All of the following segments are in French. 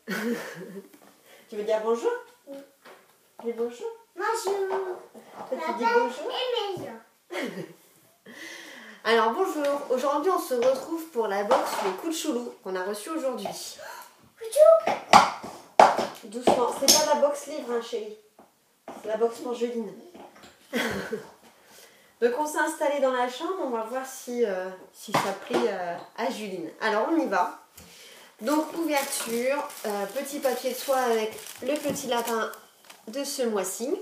Tu veux dire bonjour? Oui. Dis bonjour. Bonjour. Toi, tu dis bonjour. Alors bonjour, aujourd'hui on se retrouve pour la box Les Coups de Choulou qu'on a reçue aujourd'hui. Doucement, c'est pas la box livre hein, chérie, c'est la box pour Juline. Donc on s'est installé dans la chambre, on va voir si ça plaît à Juline. Alors on y va. Donc couverture, petit papier de soie avec le petit lapin de ce mois-ci.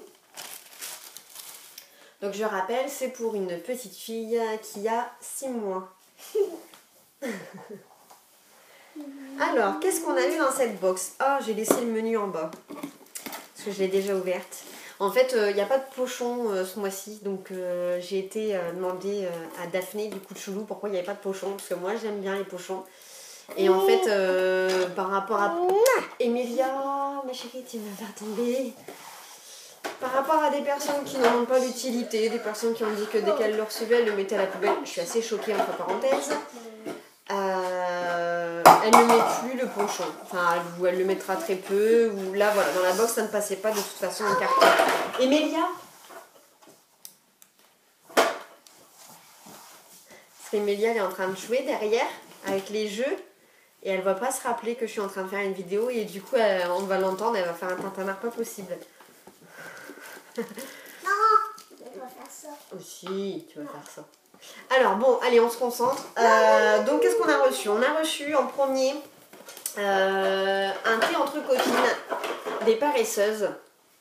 Donc je rappelle, c'est pour une petite fille qui a 6 mois. Alors, qu'est-ce qu'on a eu dans cette box? Ah, j'ai laissé le menu en bas, parce que je l'ai déjà ouverte. En fait, il n'y a pas de pochon ce mois-ci, donc j'ai été demander à Daphné du Coup de Choulou pourquoi il n'y avait pas de pochon, parce que moi j'aime bien les pochons. Et en fait, par rapport à... Emilia, ma chérie, tu me vas tomber. Par rapport à des personnes qui n'en ont pas d'utilité, des personnes qui ont dit que dès qu'elles le recevaient, elles le mettaient à la poubelle. Je suis assez choquée entre parenthèses. Elle ne met plus le pochon. Enfin, elle le mettra très peu. Ou là, voilà, dans la box, ça ne passait pas de toute façon en carton. Emilia? Parce qu'Emilia, elle est en train de jouer derrière avec les jeux. Et elle ne va pas se rappeler que je suis en train de faire une vidéo. Et du coup, on va l'entendre, elle va faire un tintamarre pas possible. Non, je vais pas faire ça. Aussi, tu vas faire ça. Alors bon, allez, on se concentre. Donc qu'est-ce qu'on a reçu? On a reçu en premier un thé entre copines, des paresseuses.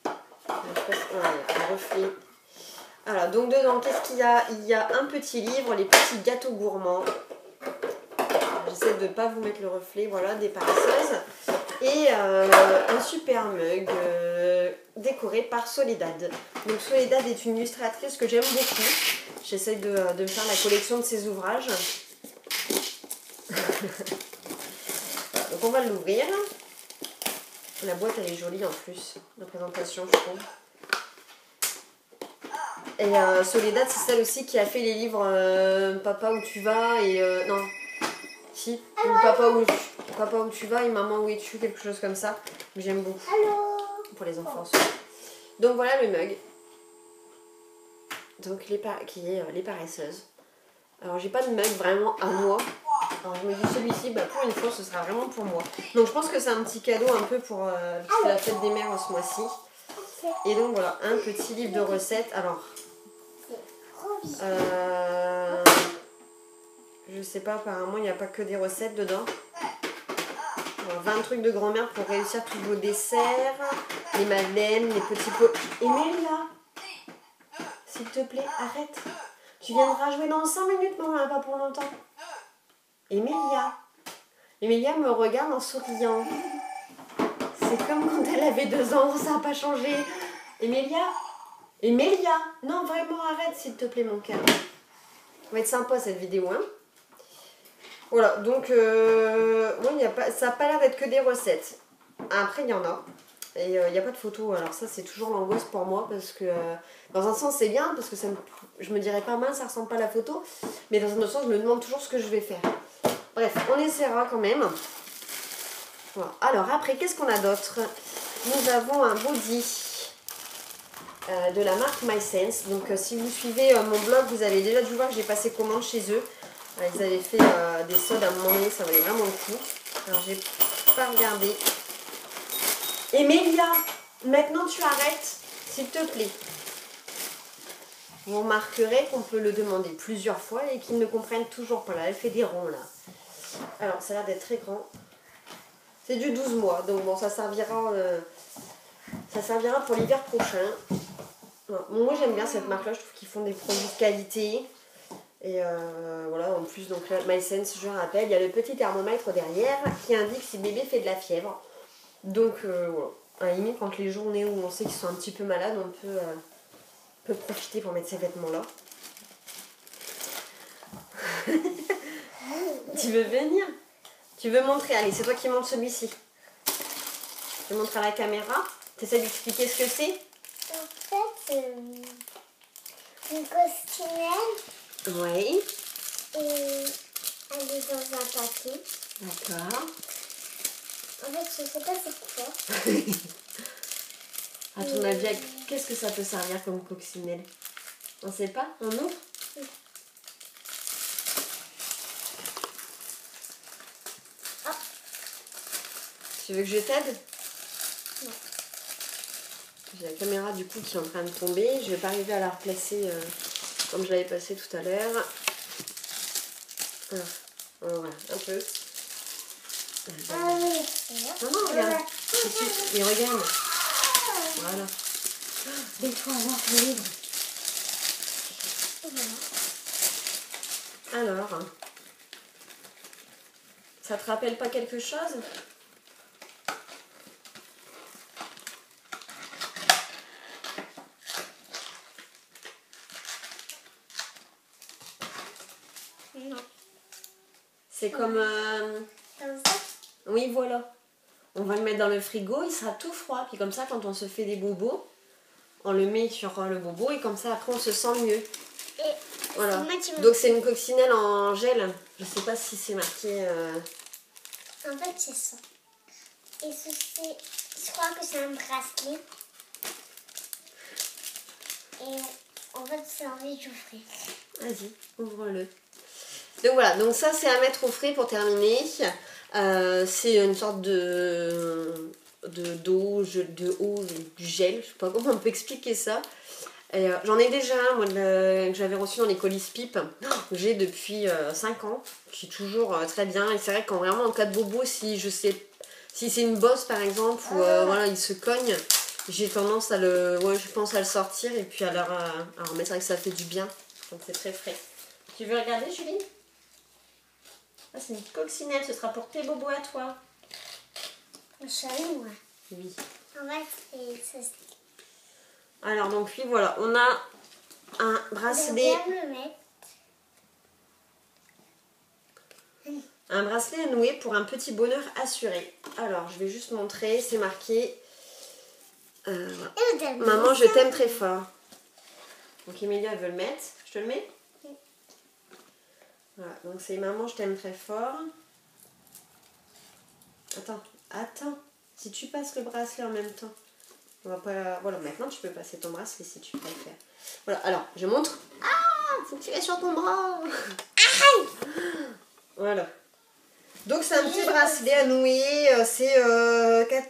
Je sais pas si on a un reflet. Voilà, donc dedans, qu'est-ce qu'il y a? Il y a un petit livre, les petits gâteaux gourmands. J'essaie de ne pas vous mettre le reflet, voilà, des paresseuses. Et un super mug décoré par Soledad. Donc Soledad est une illustratrice que j'aime beaucoup. J'essaie de me faire la collection de ses ouvrages. Donc on va l'ouvrir. La boîte elle est jolie en plus, la présentation je trouve. Et Soledad c'est celle aussi qui a fait les livres Papa où tu vas et non. Si, ou Papa où tu vas et Maman où es-tu, quelque chose comme ça. J'aime beaucoup. Pour les enfants aussi. Donc voilà le mug. Donc les paresseuses. Alors j'ai pas de mug vraiment à moi. Alors je me dis celui-ci, bah, pour une fois ce sera vraiment pour moi. Donc je pense que c'est un petit cadeau un peu pour la fête des mères ce mois-ci. Et donc voilà, un petit livre de recettes. Alors je sais pas, apparemment il n'y a pas que des recettes dedans. Alors, 20 trucs de grand-mère pour réussir tous vos desserts, les madeleines, les petits pots. Emilia, s'il te plaît, arrête. Tu viendras jouer dans 5 minutes, maman, pas pour longtemps. Emilia. Emilia me regarde en souriant. C'est comme quand elle avait 2 ans, ça n'a pas changé. Emilia. Emilia. Non, vraiment, arrête, s'il te plaît, mon cœur. Ça va être sympa cette vidéo, hein. Voilà, donc ouais, ça n'a pas l'air d'être que des recettes. Après, il y en a. Et il n'y a pas de photo. Alors ça, c'est toujours l'angoisse pour moi. Parce que dans un sens, c'est bien. Parce que je me dirais pas mal, ça ressemble pas à la photo. Mais dans un autre sens, je me demande toujours ce que je vais faire. Bref, on essaiera quand même. Voilà. Alors après, qu'est-ce qu'on a d'autre? Nous avons un body de la marque MySense. Donc si vous suivez mon blog, vous avez déjà dû voir que j'ai passé commande chez eux. Ils avaient fait des soldes à un moment donné, ça valait vraiment le coup. Alors j'ai pas regardé. Emilia, maintenant tu arrêtes, s'il te plaît. Vous remarquerez qu'on peut le demander plusieurs fois et qu'ils ne comprennent toujours pas. Là, elle fait des ronds là. Alors ça a l'air d'être très grand. C'est du 12 mois, donc bon, ça servira pour l'hiver prochain. Bon, moi j'aime bien cette marque là, je trouve qu'ils font des produits de qualité. Et voilà, en plus, donc là, MySense, je rappelle, il y a le petit thermomètre derrière qui indique si bébé fait de la fièvre. Donc voilà, à la limite, quand les journées où on sait qu'ils sont un petit peu malades, on peut profiter pour mettre ces vêtements-là. Tu veux venir? Tu veux montrer? Allez, c'est toi qui montres celui-ci. Je montre à la caméra. Tu essaies d'expliquer ce que c'est? En fait, une costinelle. Oui. Et elle est dans un paquet. D'accord. En fait, je sais pas c'est quoi. À ton avis, qu'est-ce que ça peut servir comme coccinelle? On sait pas? On ouvre? Oui. Ah. Tu veux que je t'aide? Non. J'ai la caméra du coup qui est en train de tomber. Je vais pas arriver à la replacer comme je l'avais passée tout à l'heure. Voilà, un peu. Ah oui. Non, non, regarde. Et regarde. Voilà. Des fois, alors, le livre. Alors, ça te rappelle pas quelque chose? Non. C'est comme... Comme ça? Oui, voilà. On va le mettre dans le frigo, il sera tout froid. Puis comme ça, quand on se fait des bobos, on le met sur le bobo et comme ça, après, on se sent mieux. Et voilà. Donc, c'est une coccinelle en gel. Je sais pas si c'est marqué... En fait, c'est ça. Et je crois que c'est un bracelet. Et en fait, c'est envie d'ouvrir. Vas-y, ouvre-le. Donc voilà, donc ça c'est à mettre au frais pour terminer. C'est une sorte d'eau, du gel, je sais pas comment on peut expliquer ça. J'en ai déjà un, moi, que j'avais reçu dans les colis pipe, que j'ai depuis 5 ans, qui est toujours très bien. Et c'est vrai qu'en vraiment en cas de bobo, si c'est une bosse par exemple, ou voilà, il se cogne, j'ai tendance à je pense à le sortir et puis à le remettre. C'est vrai que ça fait du bien, donc c'est très frais. Tu veux regarder, Julie? Ah, c'est une coccinelle, ce sera pour tes bobos à toi. Je savais, moi. Oui. En fait, c'est... Alors, donc, oui, voilà, on a un bracelet. Je vais le mettre. Un bracelet à nouer pour un petit bonheur assuré. Alors, je vais juste montrer, c'est marqué voilà. Maman, je t'aime très fort. Donc, Emilia, elle veut le mettre. Je te le mets? Oui. Voilà, donc c'est maman, je t'aime très fort. Attends. Si tu passes le bracelet en même temps, on va pas... Voilà, maintenant tu peux passer ton bracelet si tu préfères. Voilà, alors, je montre. Ah, faut que tu ailles sur ton bras. Voilà. Donc c'est un petit bracelet à nouer, c'est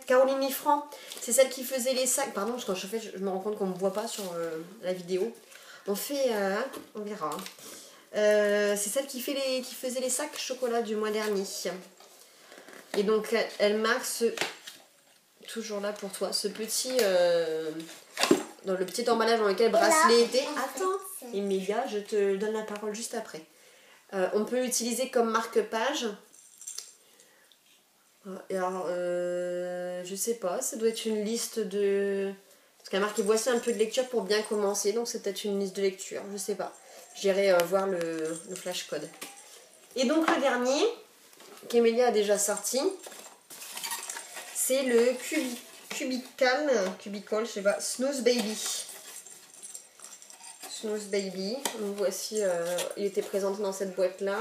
Caroline Mifran, c'est celle qui faisait les sacs. Pardon, parce que quand je fais, je me rends compte qu'on ne me voit pas sur la vidéo. On fait, on verra. C'est celle qui faisait les sacs chocolat du mois dernier. Et donc elle marque toujours là pour toi, ce petit, dans le petit emballage dans lequel le bracelet était. Attends, Emilia, je te donne la parole juste après. On peut l'utiliser comme marque-page. Et alors, je sais pas, ça doit être une liste de... Parce qu'elle a marqué voici un peu de lecture pour bien commencer, donc c'est peut-être une liste de lecture, je sais pas. J'irai voir le flash code. Et donc le dernier, qu'Emilia a déjà sorti, c'est le Cubicle, je sais pas, Snooze Baby. Snooze Baby, donc voici, il était présenté dans cette boîte-là.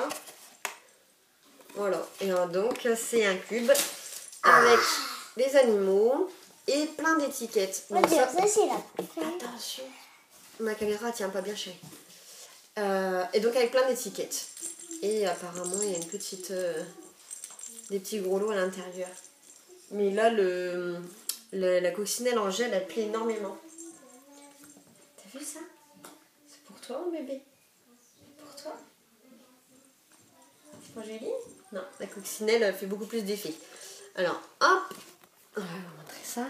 Voilà, et donc c'est un cube avec des animaux et plein d'étiquettes. Donc ça c'est là. Attention, ma caméra tient pas bien, chérie. Et donc avec plein d'étiquettes. Et apparemment il y a une petite, des petits gros lots à l'intérieur. Mais là la coccinelle en gel elle plaît énormément. T'as vu ça? C'est pour toi mon bébé? Pour toi? C'est pour Julie? Non, la coccinelle fait beaucoup plus d'effet. Alors, hop, on va vous montrer ça.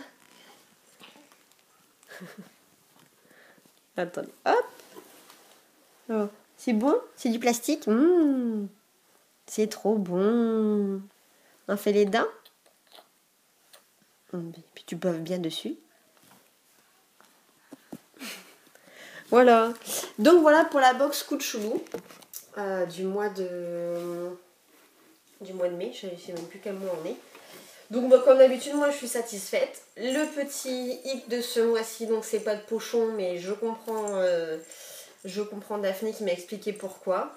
Attendez, hop. Oh, c'est bon? C'est du plastique? C'est trop bon. On fait les dents? Puis tu baves bien dessus. Voilà. Donc voilà pour la box coup de choulou du mois de mai. Je ne sais même plus quel mois on est. Donc bah, comme d'habitude, moi je suis satisfaite. Le petit hic de ce mois-ci, donc c'est pas de pochon, mais je comprends Daphné qui m'a expliqué pourquoi.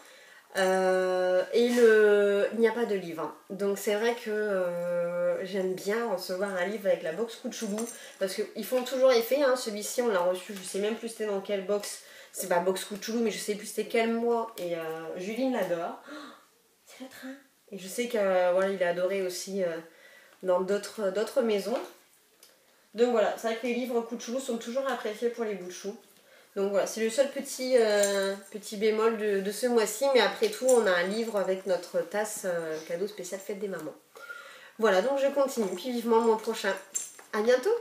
Il n'y a pas de livre. Donc c'est vrai que j'aime bien recevoir un livre avec la box Kuchulu. Parce qu'ils font toujours effet. Hein. Celui-ci, on l'a reçu, je sais même plus c'était dans quelle box. C'est pas box Kuchulu, mais je sais plus c'était quel mois. Et Juline l'adore. Oh, c'est le train. Et je sais qu'il voilà, il est adoré aussi dans d'autres maisons. Donc voilà, c'est vrai que les livres Kuchulu sont toujours appréciés pour les bouts de chou. Donc voilà, c'est le seul petit bémol de ce mois-ci. Mais après tout, on a un livre avec notre tasse cadeau spécial fête des mamans. Voilà, donc je continue. Puis vivement le mois prochain. À bientôt!